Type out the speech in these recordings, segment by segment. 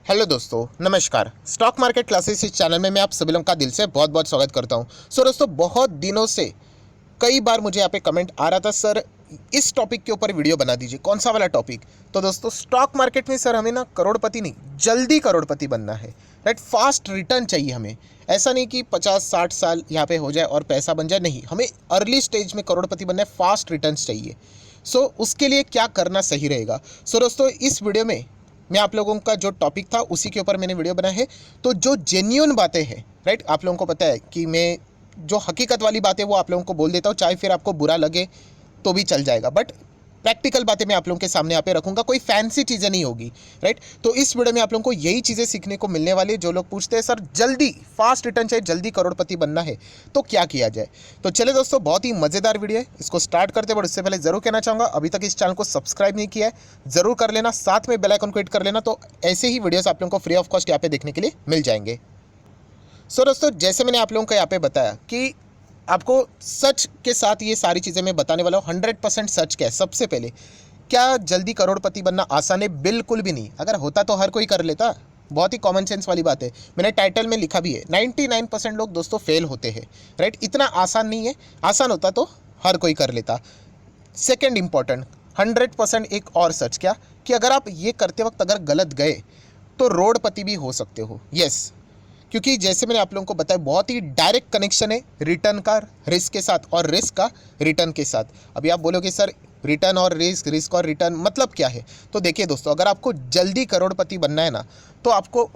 Hello दोस्तों, नमस्कार। Stock market classes इस चैनल में मैं आप सभी लोगों का दिल से बहुत बहुत स्वागत करता हूं। दोस्तों, बहुत दिनों से कई बार मुझे यहाँ पे कमेंट आ रहा था, सर इस टॉपिक के ऊपर वीडियो बना दीजिए। कौन सा वाला टॉपिक? तो दोस्तों, स्टॉक मार्केट में सर हमें ना करोड़पति नहीं, जल्दी करोड़पति बनना है। राइट, फास्ट रिटर्न चाहिए हमें। ऐसा नहीं कि 50-60 साल यहाँ पे हो जाए और पैसा बन जाए, नहीं, हमें अर्ली स्टेज में करोड़पति बनना है, फास्ट रिटर्न्स चाहिए। उसके लिए क्या करना सही रहेगा? दोस्तों, इस वीडियो में मैं आप लोगों का जो टॉपिक था उसी के ऊपर मैंने वीडियो बनाया है। तो जो जेन्युइन बातें हैं, राइट, आप लोगों को पता है कि मैं जो हकीकत वाली बातें वो आप लोगों को बोल देता हूँ, चाहे फिर आपको बुरा लगे तो भी चल जाएगा, बट प्रैक्टिकल बातें मैं आप लोगों के सामने यहाँ पे रखूंगा, कोई फैंसी चीज़ें नहीं होगी। राइट, तो इस वीडियो में आप लोगों को यही चीज़ें सीखने को मिलने वाली है। जो लोग पूछते हैं सर जल्दी फास्ट रिटर्न चाहिए, जल्दी करोड़पति बनना है, तो क्या किया जाए? तो चले दोस्तों, बहुत ही मज़ेदार वीडियो है, इसको स्टार्ट करते। बट उससे पहले ज़रूर कहना चाहूँगा, अभी तक इस चैनल को सब्सक्राइब नहीं किया है ज़रूर कर लेना, साथ में बेल आइकन को हिट कर लेना, तो ऐसे ही वीडियोस आप लोगों को फ्री ऑफ कॉस्ट यहाँ पे देखने के लिए मिल जाएंगे। दोस्तों, जैसे मैंने आप लोगों को यहाँ पे बताया कि आपको सच के साथ ये सारी चीज़ें मैं बताने वाला हूँ। 100% सच क्या है? सबसे पहले, क्या जल्दी करोड़पति बनना आसान है? बिल्कुल भी नहीं। अगर होता तो हर कोई कर लेता। बहुत ही कॉमन सेंस वाली बात है, मैंने टाइटल में लिखा भी है, 99% लोग दोस्तों फेल होते हैं। राइट, इतना आसान नहीं है। आसान होता तो हर कोई कर लेता। सेकेंड इंपॉर्टेंट, 100% एक और सच क्या, कि अगर आप ये करते वक्त अगर गलत गए तो रोडपति भी हो सकते हो। यस, क्योंकि जैसे मैंने आप लोगों को बताया, बहुत ही डायरेक्ट कनेक्शन है रिटर्न का रिस्क के साथ और रिस्क का रिटर्न के साथ। अभी आप बोलोगे सर रिटर्न और रिस्क, रिस्क और रिटर्न मतलब क्या है? तो देखिए दोस्तों, अगर आपको जल्दी करोड़पति बनना है ना, तो आपको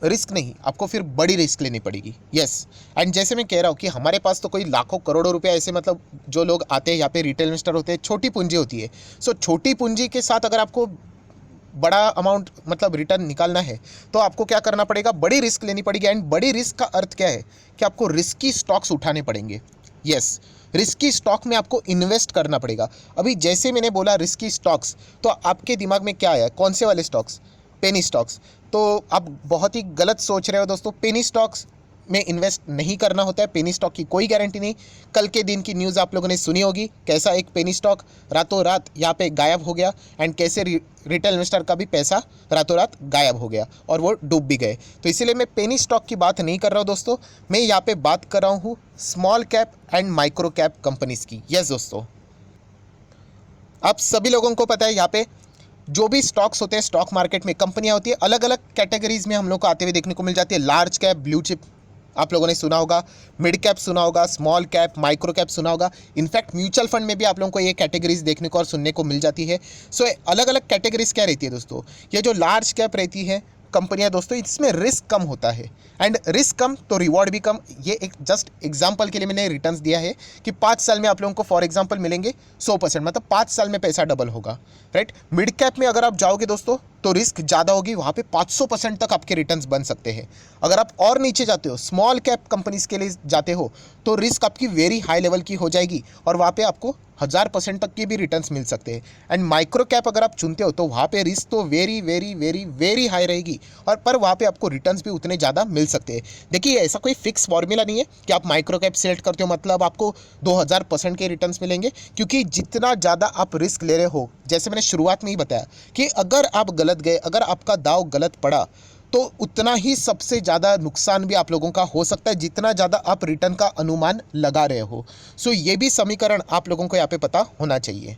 रिस्क नहीं, आपको फिर बड़ी रिस्क लेनी पड़ेगी। यस, एंड जैसे मैं कह रहा हूँ कि हमारे पास तो कोई लाखों करोड़ों रुपए ऐसे, मतलब जो लोग आते हैं यहाँ पे रिटेल इन्वेस्टर होते हैं, छोटी पूंजी होती है। छोटी पूंजी के साथ अगर आपको बड़ा अमाउंट मतलब रिटर्न निकालना है, तो आपको क्या करना पड़ेगा? बड़ी रिस्क लेनी पड़ेगी। एंड बड़ी रिस्क का अर्थ क्या है? कि आपको रिस्की स्टॉक्स उठाने पड़ेंगे। यस, रिस्की स्टॉक में आपको इन्वेस्ट करना पड़ेगा। अभी जैसे मैंने बोला रिस्की स्टॉक्स, तो आपके दिमाग में क्या आया? कौन से वाले स्टॉक्स? Penny stocks. तो आप बहुत ही गलत सोच रहे हो दोस्तों। पेनी स्टॉक्स में इन्वेस्ट नहीं करना होता है। पेनी स्टॉक की कोई गारंटी नहीं। कल के दिन की न्यूज़ आप लोगों ने सुनी होगी, कैसा एक पेनी स्टॉक रातों रात यहाँ पे गायब हो गया, एंड कैसे रिटेल इन्वेस्टर का भी पैसा रातों रात गायब हो गया और वो डूब भी गए। तो इसीलिए मैं पेनी स्टॉक की बात नहीं कर रहा हूँ दोस्तों, मैं यहाँ पे बात कर रहा हूँ small cap and micro cap companies की। यस दोस्तों, आप सभी लोगों को पता है यहाँ पे जो भी स्टॉक्स होते हैं स्टॉक मार्केट में, कंपनियां होती है, अलग अलग कैटेगरीज में हम लोग को आते हुए देखने को मिल जाती है। लार्ज कैप, ब्लू चिप आप लोगों ने सुना होगा, मिड कैप सुना होगा, स्मॉल कैप, माइक्रो कैप सुना होगा। इनफैक्ट म्यूचुअल फंड में भी आप लोगों को ये कैटेगरीज देखने को और सुनने को मिल जाती है। अलग अलग कैटेगरीज क्या रहती है दोस्तों? ये जो लार्ज कैप रहती है कंपनियां दोस्तों, इसमें रिस्क कम होता है, एंड रिस्क कम तो रिवॉर्ड भी कम। ये एक जस्ट एग्जांपल के लिए मैंने रिटर्न्स दिया है कि 5 साल में आप लोगों को फॉर एग्जांपल मिलेंगे 100%, मतलब 5 साल में पैसा डबल होगा। राइट, मिड कैप में अगर आप जाओगे दोस्तों तो रिस्क ज़्यादा होगी, वहाँ पे 500% तक आपके रिटर्न्स बन सकते हैं। अगर आप और नीचे जाते हो, स्मॉल कैप कंपनीज के लिए जाते हो, तो रिस्क आपकी वेरी हाई लेवल की हो जाएगी और वहाँ पे आपको 1000% तक के भी रिटर्न्स मिल सकते हैं। एंड माइक्रो कैप अगर आप चुनते हो तो वहाँ पे रिस्क तो very very very very high रहेगी, और पर वहाँ पे आपको रिटर्न्स भी उतने ज़्यादा मिल सकते हैं। देखिए, ऐसा कोई फिक्स फॉर्मूला नहीं है कि आप माइक्रो कैप सेलेक्ट करते हो मतलब आपको 2000% के रिटर्न्स मिलेंगे, क्योंकि जितना ज़्यादा आप रिस्क ले रहे हो, जैसे मैंने शुरुआत में ही बताया कि अगर आप गलत गए, अगर आपका दाव गलत पड़ा, तो उतना ही सबसे ज़्यादा नुकसान भी आप लोगों का हो सकता है, जितना ज़्यादा आप रिटर्न का अनुमान लगा रहे हो। ये भी समीकरण आप लोगों को यहाँ पे पता होना चाहिए।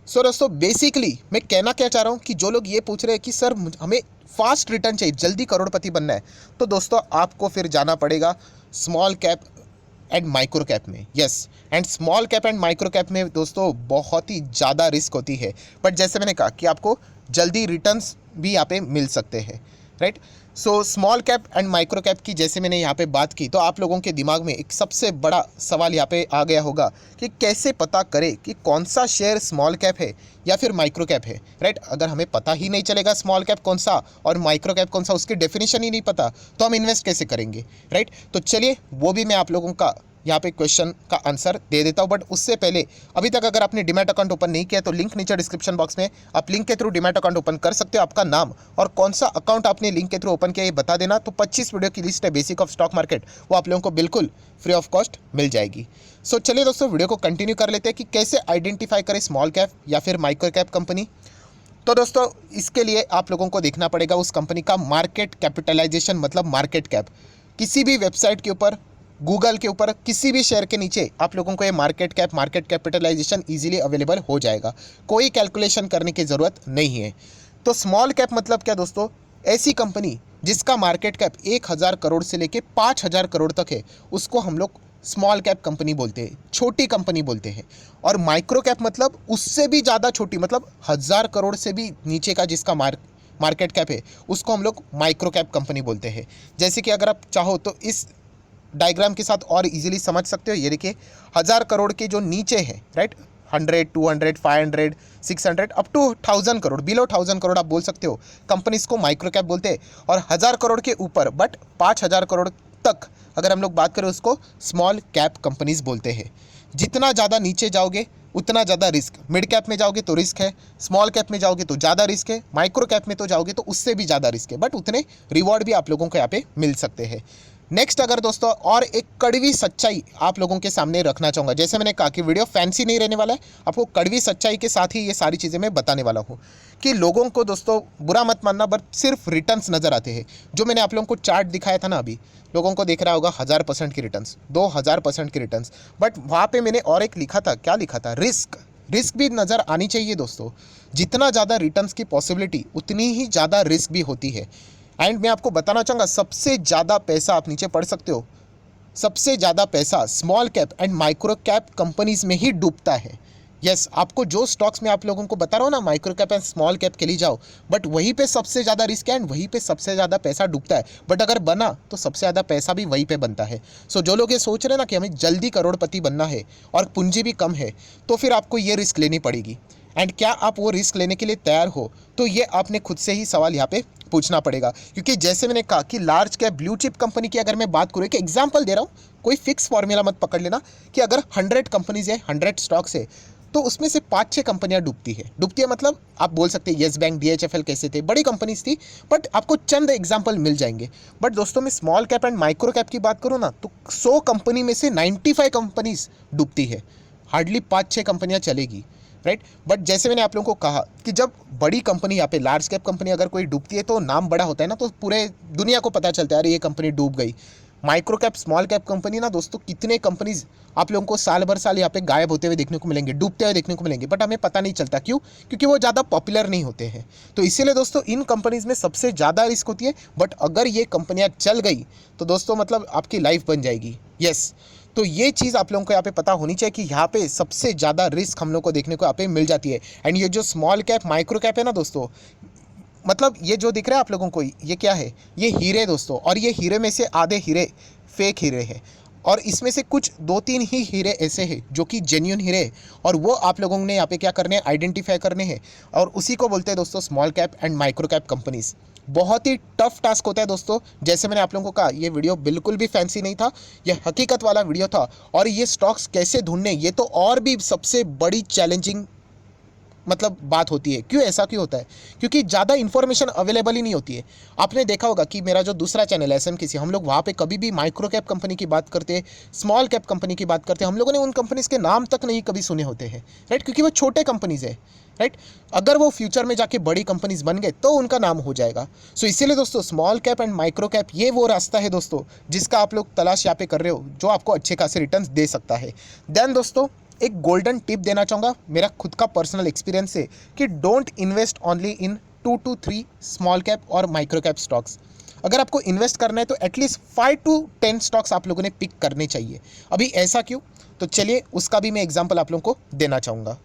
दोस्तों, बेसिकली मैं कहना क्या चाह रहा हूँ कि जो लोग ये पूछ रहे हैं कि सर हमें फास्ट रिटर्न चाहिए, जल्दी करोड़पति बनना है, तो दोस्तों आपको फिर जाना पड़ेगा small cap and micro cap में। Yes, and small cap and micro cap में दोस्तों बहुत ही ज़्यादा रिस्क होती है, बट जैसे मैंने कहा कि आपको जल्दी रिटर्न्स भी यहाँ पे मिल सकते हैं। Right, small cap and micro cap की जैसे मैंने यहाँ पे बात की, तो आप लोगों के दिमाग में एक सबसे बड़ा सवाल यहाँ पे आ गया होगा कि कैसे पता करें कि कौन सा शेयर स्मॉल कैप है या फिर माइक्रो कैप है। राइट, अगर हमें पता ही नहीं चलेगा स्मॉल कैप कौन सा और माइक्रो कैप कौन सा, उसकी डेफिनेशन ही नहीं पता, तो हम इन्वेस्ट कैसे करेंगे? राइट, तो चलिए वो भी मैं आप लोगों का यहाँ पे क्वेश्चन का आंसर दे देता हूँ। बट उससे पहले, अभी तक अगर आपने डीमैट अकाउंट ओपन नहीं किया तो लिंक नीचे डिस्क्रिप्शन बॉक्स में, आप लिंक के थ्रू डीमैट अकाउंट ओपन कर सकते हो। आपका नाम और कौन सा अकाउंट आपने लिंक के थ्रू ओपन किया ये बता देना, तो 25 वीडियो की लिस्ट है बेसिक ऑफ स्टॉक मार्केट, वो आप लोगों को बिल्कुल फ्री ऑफ कॉस्ट मिल जाएगी। चलिए दोस्तों, वीडियो को कंटिन्यू कर लेते हैं कि कैसे आइडेंटिफाई करें स्मॉल कैप या फिर माइक्रो कैप कंपनी। तो दोस्तों इसके लिए आप लोगों को देखना पड़ेगा उस कंपनी का मार्केट कैपिटलाइजेशन, मतलब मार्केट कैप। किसी भी वेबसाइट के ऊपर, गूगल के ऊपर, किसी भी शेयर के नीचे आप लोगों को ये market cap, market capitalization easily available हो जाएगा। कोई कैलकुलेशन करने की ज़रूरत नहीं है। तो स्मॉल कैप मतलब क्या दोस्तों? ऐसी कंपनी जिसका मार्केट कैप 1000 करोड़ से लेके 5000 करोड़ तक है, उसको हम लोग स्मॉल कैप कंपनी बोलते हैं, छोटी कंपनी बोलते हैं। और माइक्रो कैप मतलब उससे भी ज़्यादा छोटी, मतलब 1000 करोड़ से भी नीचे का जिसका मार्केट कैप है, उसको हम लोग माइक्रो कैप कंपनी बोलते हैं। जैसे कि अगर आप चाहो तो इस डायग्राम के साथ और इजीली समझ सकते हो। ये देखिए 1000 करोड़ के जो नीचे है, right, 100, 200, 500, 600 up to 1000 crore, below 1000 crore आप बोल सकते हो, कंपनीज को माइक्रो कैप बोलते हैं। और 1000 करोड़ के ऊपर बट 5000 करोड़ तक अगर हम लोग बात करें, उसको स्मॉल कैप कंपनीज बोलते हैं। जितना ज़्यादा नीचे जाओगे उतना ज़्यादा रिस्क। मिड कैप में जाओगे तो रिस्क है, स्मॉल कैप में जाओगे तो ज़्यादा रिस्क है, माइक्रो कैप में तो जाओगे तो उससे भी ज़्यादा रिस्क है, बट उतने रिवॉर्ड भी आप लोगों को यहाँ पे मिल सकते हैं। नेक्स्ट अगर दोस्तों और एक कड़वी सच्चाई आप लोगों के सामने रखना चाहूँगा। जैसे मैंने कहा कि वीडियो फैंसी नहीं रहने वाला है, आपको कड़वी सच्चाई के साथ ही ये सारी चीज़ें मैं बताने वाला हूँ कि लोगों को दोस्तों बुरा मत मानना, बट सिर्फ रिटर्न्स नज़र आते हैं। जो मैंने आप लोगों को चार्ट दिखाया था ना अभी, लोगों को देख रहा होगा 1000% की रिटर्न्स, 2000% की रिटर्न्स, बट वहाँ पे मैंने और एक लिखा था, क्या लिखा था? रिस्क भी नज़र आनी चाहिए दोस्तों। जितना ज़्यादा रिटर्न्स की पॉसिबिलिटी उतनी ही ज़्यादा रिस्क भी होती है। एंड मैं आपको बताना चाहूँगा, सबसे ज़्यादा पैसा आप नीचे पढ़ सकते हो, सबसे ज़्यादा पैसा small cap and micro cap companies में ही डूबता है। यस, आपको जो स्टॉक्स में आप लोगों को बता रहा हूँ ना, micro cap and small cap के लिए जाओ, बट वहीं पे सबसे ज़्यादा रिस्क है एंड वहीं पे सबसे ज़्यादा पैसा डूबता है। बट अगर बना तो सबसे ज़्यादा पैसा भी वहीं पे बनता है। सो जो लोग ये सोच रहे हैं ना कि हमें जल्दी करोड़पति बनना है और पूंजी भी कम है, तो फिर आपको ये रिस्क लेनी पड़ेगी। एंड क्या आप वो रिस्क लेने के लिए तैयार हो? तो ये आपने खुद से ही सवाल यहाँ पे पूछना पड़ेगा। क्योंकि जैसे मैंने कहा कि large cap blue chip company की अगर मैं बात करूँ, कि एग्जांपल दे रहा हूँ, कोई फिक्स फॉर्मूला मत पकड़ लेना कि अगर 100 कंपनीज है, 100 स्टॉक्स है, तो उसमें से 5-6 कंपनियां डूबती है मतलब आप बोल सकते हैं येस बैंक, DHFL कैसे थे, बड़ी कंपनीज थी, बट आपको चंद एग्जाम्पल मिल जाएंगे। बट दोस्तों मैं small cap and micro cap की बात करूँ ना, तो 100 कंपनी में से 95 कंपनीज डूबती है, हार्डली 5-6 कंपनियां चलेगी, राइट। बट जैसे मैंने आप लोगों को कहा कि जब बड़ी कंपनी, यहाँ पे लार्ज कैप कंपनी अगर कोई डूबती है तो नाम बड़ा होता है ना, तो पूरे दुनिया को पता चलता है अरे ये कंपनी डूब गई। Micro cap, small cap company ना दोस्तों, कितने कंपनीज आप लोगों को साल भर साल यहाँ पे गायब होते हुए देखने को मिलेंगे, डूबते हुए देखने को मिलेंगे, बट हमें पता नहीं चलता। क्यों? क्योंकि वो ज़्यादा पॉपुलर नहीं होते हैं। तो इसीलिए दोस्तों इन कंपनीज में सबसे ज़्यादा रिस्क होती है। बट अगर ये कंपनियाँ चल गई तो दोस्तों मतलब आपकी लाइफ बन जाएगी। यस, तो ये चीज़ आप लोगों को यहाँ पे पता होनी चाहिए कि यहाँ पे सबसे ज़्यादा रिस्क हम लोग को देखने को यहाँ पे मिल जाती है। एंड ये जो स्मॉल कैप, माइक्रो कैप है ना दोस्तों, मतलब ये जो दिख रहा है आप लोगों को, ये क्या है? ये हीरे दोस्तों। और ये हीरे में से आधे हीरे फेक हीरे हैं, और इसमें से कुछ 2-3 ही हीरे ऐसे हैं जो कि जेन्युइन हीरे हैं, और वो आप लोगों ने यहाँ पे क्या करने हैं? आइडेंटिफाई करने हैं। और उसी को बोलते हैं दोस्तों small cap and micro cap companies. बहुत ही टफ टास्क होता है दोस्तों। जैसे मैंने आप लोगों को कहा, ये वीडियो बिल्कुल भी फैंसी नहीं था, ये हकीकत वाला वीडियो था। और ये स्टॉक्स कैसे ढूंढने, ये तो और भी सबसे बड़ी चैलेंजिंग मतलब बात होती है। क्यों? ऐसा क्यों होता है? क्योंकि ज़्यादा इन्फॉर्मेशन अवेलेबल ही नहीं होती है। आपने देखा होगा कि मेरा जो दूसरा चैनल है SMKC, हम लोग वहाँ पे कभी भी माइक्रो कैप कंपनी की बात करते हैं, स्मॉल कैप कंपनी की बात करते हैं, हम लोगों ने उन कंपनीज़ के नाम तक नहीं कभी सुने होते हैं, राइट, क्योंकि वो छोटे कंपनीज़ है, राइट। अगर वो फ्यूचर में जाके बड़ी कंपनीज बन गए तो उनका नाम हो जाएगा। सो इसीलिए दोस्तों small cap and micro cap ये वो रास्ता है दोस्तों जिसका आप लोग तलाश यहाँ पे कर रहे हो, जो आपको अच्छे खासे रिटर्न्स दे सकता है। देन दोस्तों एक गोल्डन टिप देना चाहूँगा मेरा खुद का पर्सनल एक्सपीरियंस से, कि don't invest only in 2 to 3 small cap और माइक्रो कैप स्टॉक्स। अगर आपको इन्वेस्ट करना है तो एटलीस्ट 5 to 10 स्टॉक्स आप लोगों ने पिक करने चाहिए। अभी ऐसा क्यों? तो चलिए उसका भी मैं एग्जाम्पल आप लोगों को देना चाहूँगा।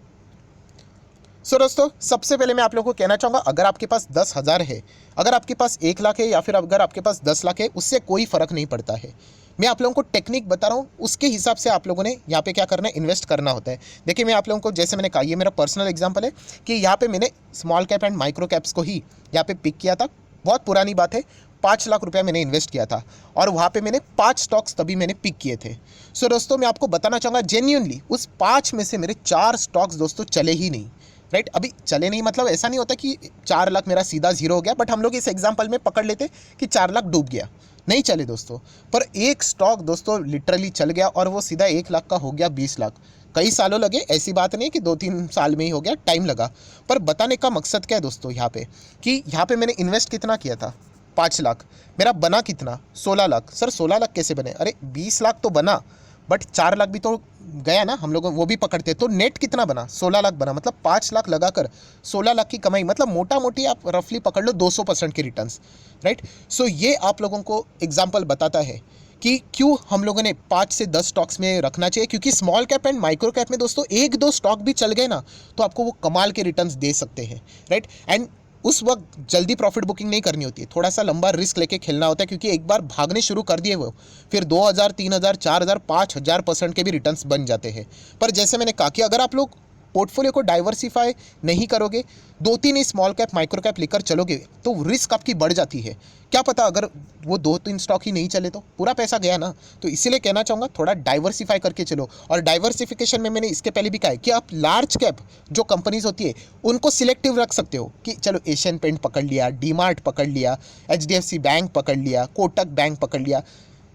सो दोस्तों सबसे पहले मैं आप लोगों को कहना चाहूँगा, अगर आपके पास 10,000 है, अगर आपके पास 1 लाख है, या फिर अगर आपके पास 10 लाख है, उससे कोई फ़र्क नहीं पड़ता है। मैं आप लोगों को टेक्निक बता रहा हूँ, उसके हिसाब से आप लोगों ने यहाँ पे क्या करना है? इन्वेस्ट करना होता है। देखिए मैं आप लोगों को, जैसे मैंने कहा, ये मेरा पर्सनल एग्जाम्पल है कि यहाँ पे मैंने small cap and micro caps को ही यहाँ पे पिक किया था। बहुत पुरानी बात है, 5 लाख रुपया मैंने इन्वेस्ट किया था, और वहाँ पे मैंने 5 स्टॉक्स तभी मैंने पिक किए थे। सो दोस्तों मैं आपको बताना चाहूँगा, जेन्युइनली उस 5 में से मेरे 4 स्टॉक्स दोस्तों चले ही नहीं, राइट। अभी चले नहीं मतलब ऐसा नहीं होता कि 4 लाख मेरा सीधा जीरो हो गया, बट हम लोग इस एग्जाम्पल में पकड़ लेते कि 4 लाख डूब गया, नहीं चले दोस्तों। पर एक स्टॉक दोस्तों लिटरली चल गया और वो सीधा 1 लाख का हो गया 20 लाख। कई सालों लगे, ऐसी बात नहीं कि 2-3 साल में ही हो गया, टाइम लगा। पर बताने का मकसद क्या है दोस्तों यहाँ पे, कि यहाँ पे मैंने इन्वेस्ट कितना किया था, 5 लाख। मेरा बना कितना, 16 लाख। सर 16 लाख कैसे बने? अरे 20 लाख तो बना, बट 4 लाख भी तो गया ना, हम लोग वो भी पकड़ते। तो नेट कितना बना, 16 लाख बना। मतलब 5 लाख लगाकर 16 लाख की कमाई, मतलब मोटा मोटी आप रफली पकड़ लो 200% की रिटर्न्स, राइट। सो ये आप लोगों को एग्जाम्पल बताता है कि क्यों हम लोगों ने 5 से 10 स्टॉक्स में रखना चाहिए। क्योंकि small cap and micro cap में दोस्तों 1-2 स्टॉक भी चल गए ना, तो आपको वो कमाल के रिटर्न्स दे सकते हैं, राइट। एंड उस वक्त जल्दी प्रॉफिट बुकिंग नहीं करनी होती है, थोड़ा सा लंबा रिस्क लेके खेलना होता है। क्योंकि एक बार भागने शुरू कर दिए वो, फिर 2000, 3000, 4000, 5000% के भी रिटर्न्स बन जाते हैं। पर जैसे मैंने कहा कि अगर आप लोग पोर्टफोलियो को डाइवर्सिफाई नहीं करोगे, 2-3 ही स्मॉल कैप माइक्रो कैप लेकर चलोगे, तो रिस्क आपकी बढ़ जाती है। क्या पता अगर वो 2-3 स्टॉक ही नहीं चले तो पूरा पैसा गया ना। तो इसीलिए कहना चाहूँगा थोड़ा डाइवर्सिफाई करके चलो। और डाइवर्सिफिकेशन में मैंने इसके पहले भी कहा है कि आप लार्ज कैप जो कंपनीज होती है उनको सिलेक्टिव रख सकते हो, कि चलो एशियन पेंट पकड़ लिया, डीमार्ट पकड़ लिया, HDFC बैंक पकड़ लिया, कोटक बैंक पकड़ लिया।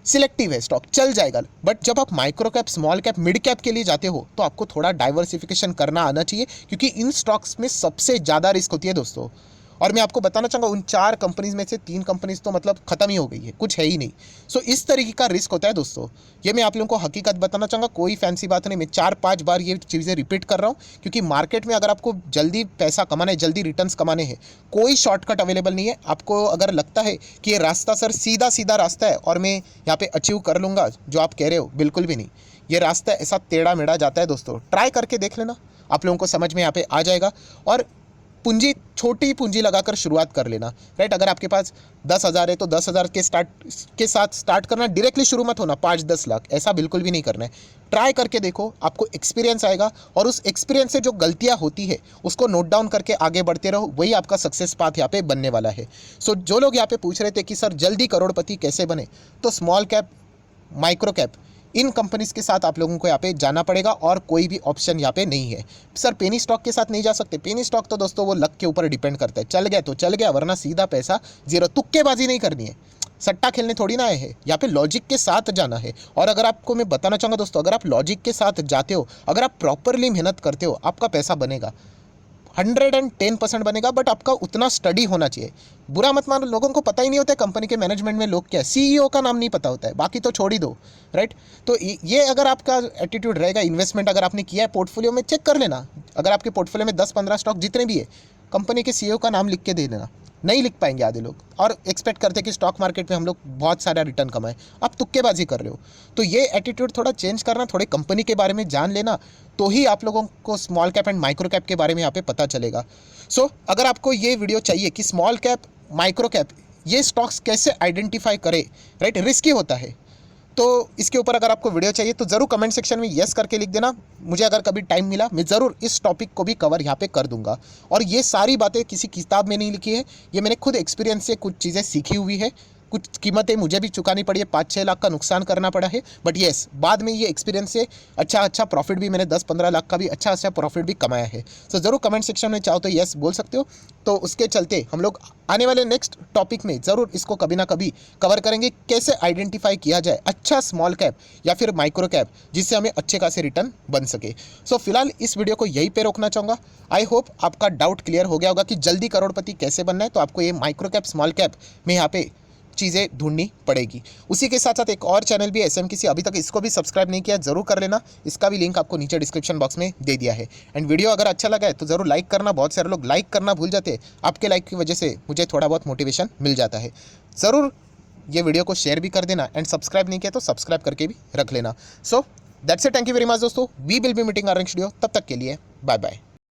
सिलेक्टिव है स्टॉक, चल जाएगा। बट जब आप micro cap, small cap, mid cap के लिए जाते हो तो आपको थोड़ा डाइवर्सिफिकेशन करना आना चाहिए। क्योंकि इन स्टॉक्स में सबसे ज़्यादा रिस्क होती है दोस्तों। और मैं आपको बताना चाहूँगा उन 4 कंपनीज में से 3 कंपनीज तो मतलब ख़त्म ही हो गई है, कुछ है ही नहीं। सो इस तरीके का रिस्क होता है दोस्तों। ये मैं आप लोगों को हकीकत बताना चाहूँगा, कोई फैंसी बात नहीं। मैं 4-5 बार ये चीज़ें रिपीट कर रहा हूँ। क्योंकि मार्केट में अगर आपको जल्दी पैसा कमाना है, जल्दी रिटर्न्स कमाने हैं, कोई शॉर्टकट अवेलेबल नहीं है। आपको अगर लगता है कि ये रास्ता सर सीधा सीधा रास्ता है और मैं यहाँ पे अचीव कर लूँगा जो आप कह रहे हो, बिल्कुल भी नहीं। ये रास्ता ऐसा टेढ़ा मेढ़ा जाता है दोस्तों। ट्राई करके देख लेना, आप लोगों को समझ में यहाँ पे आ जाएगा। और पूंजी, छोटी पूंजी लगाकर शुरुआत कर लेना, राइट। अगर आपके पास 10,000 है तो 10,000 के साथ स्टार्ट करना। डायरेक्टली शुरू मत होना 5-10 लाख, ऐसा बिल्कुल भी नहीं करना है। ट्राई करके देखो, आपको एक्सपीरियंस आएगा। और उस एक्सपीरियंस से जो गलतियां होती है उसको नोट डाउन करके आगे बढ़ते रहो, वही आपका सक्सेस पाथ यहाँ पे बनने वाला है। सो जो लोग यहाँ पे पूछ रहे थे कि सर जल्दी करोड़पति कैसे बने, तो स्मॉल कैप, माइक्रो कैप, इन कंपनीज के साथ आप लोगों को यहाँ पे जाना पड़ेगा। और कोई भी ऑप्शन यहाँ पे नहीं है। सर पेनी स्टॉक के साथ नहीं जा सकते। पेनी स्टॉक तो दोस्तों वो लक के ऊपर डिपेंड करता है, चल गया तो चल गया, वरना सीधा पैसा जीरो। तुक्केबाजी नहीं करनी है, सट्टा खेलने थोड़ी ना आए हैं, यहाँ पे लॉजिक के साथ जाना है। और अगर आपको मैं बताना चाहूँगा दोस्तों, अगर आप लॉजिक के साथ जाते हो, अगर आप प्रॉपरली मेहनत करते हो, आपका पैसा बनेगा, 110% बनेगा। बट आपका उतना स्टडी होना चाहिए। बुरा मत मानो, लोगों को पता ही नहीं होता है कंपनी के मैनेजमेंट में लोग क्या है, CEO का नाम नहीं पता होता है, बाकी तो छोड़ ही दो, राइट। तो ये अगर आपका एटीट्यूड रहेगा, इन्वेस्टमेंट अगर आपने किया है पोर्टफोलियो में, चेक कर लेना। अगर आपके पोर्टफोलियो में 10-15 स्टॉक जितने भी है, कंपनी के CEO का नाम लिख के दे देना। नहीं लिख पाएंगे आधे लोग, और एक्सपेक्ट करते हैं कि स्टॉक मार्केट में हम लोग बहुत सारा रिटर्न कमाएं। आप तुक्केबाजी कर रहे हो। तो ये एटीट्यूड थोड़ा चेंज करना, थोड़े कंपनी के बारे में जान लेना, तो ही आप लोगों को small cap and micro cap के बारे में यहाँ पे पता चलेगा। सो अगर आपको ये वीडियो चाहिए कि स्मॉल कैप, माइक्रो कैप, ये स्टॉक्स कैसे आइडेंटिफाई करें, राइट, रिस्की होता है, तो इसके ऊपर अगर आपको वीडियो चाहिए तो ज़रूर कमेंट सेक्शन में येस करके लिख देना। मुझे अगर कभी टाइम मिला मैं ज़रूर इस टॉपिक को भी कवर यहाँ पे कर दूंगा। और ये सारी बातें किसी किताब में नहीं लिखी है, ये मैंने खुद एक्सपीरियंस से कुछ चीज़ें सीखी हुई है। कुछ कीमतें मुझे भी चुकानी पड़ी है, 5-6 लाख का नुकसान करना पड़ा है। बट येस, बाद में ये एक्सपीरियंस से अच्छा प्रॉफिट भी, मैंने 10-15 लाख का भी अच्छा प्रॉफिट भी कमाया है। सो ज़रूर कमेंट सेक्शन में चाहो तो येस बोल सकते हो। तो उसके चलते हम लोग आने वाले नेक्स्ट टॉपिक में ज़रूर इसको कभी ना कभी कवर करेंगे, कैसे आइडेंटिफाई किया जाए अच्छा स्मॉल कैप या फिर माइक्रो कैप, जिससे हमें अच्छे खासे रिटर्न बन सके। सो फिलहाल इस वीडियो को यहीं पे रोकना चाहूँगा। आई होप आपका डाउट क्लियर हो गया होगा कि जल्दी करोड़पति कैसे बनना है। तो आपको ये माइक्रो कैप, स्मॉल कैप में यहाँ पे चीज़ें ढूंढनी पड़ेगी। उसी के साथ साथ एक और चैनल भी है SMKC, अभी तक इसको भी सब्सक्राइब नहीं किया, जरूर कर लेना। इसका भी लिंक आपको नीचे डिस्क्रिप्शन बॉक्स में दे दिया है। एंड वीडियो अगर अच्छा लगा है तो ज़रूर लाइक करना। बहुत सारे लोग लाइक करना भूल जाते हैं, आपके लाइक की वजह से मुझे थोड़ा बहुत मोटिवेशन मिल जाता है। ज़रूर ये वीडियो को शेयर भी कर देना। एंड सब्सक्राइब नहीं किया तो सब्सक्राइब करके भी रख लेना। So that's it, thank you very much दोस्तों। We will be meeting our next video. तब तक के लिए बाय बाय।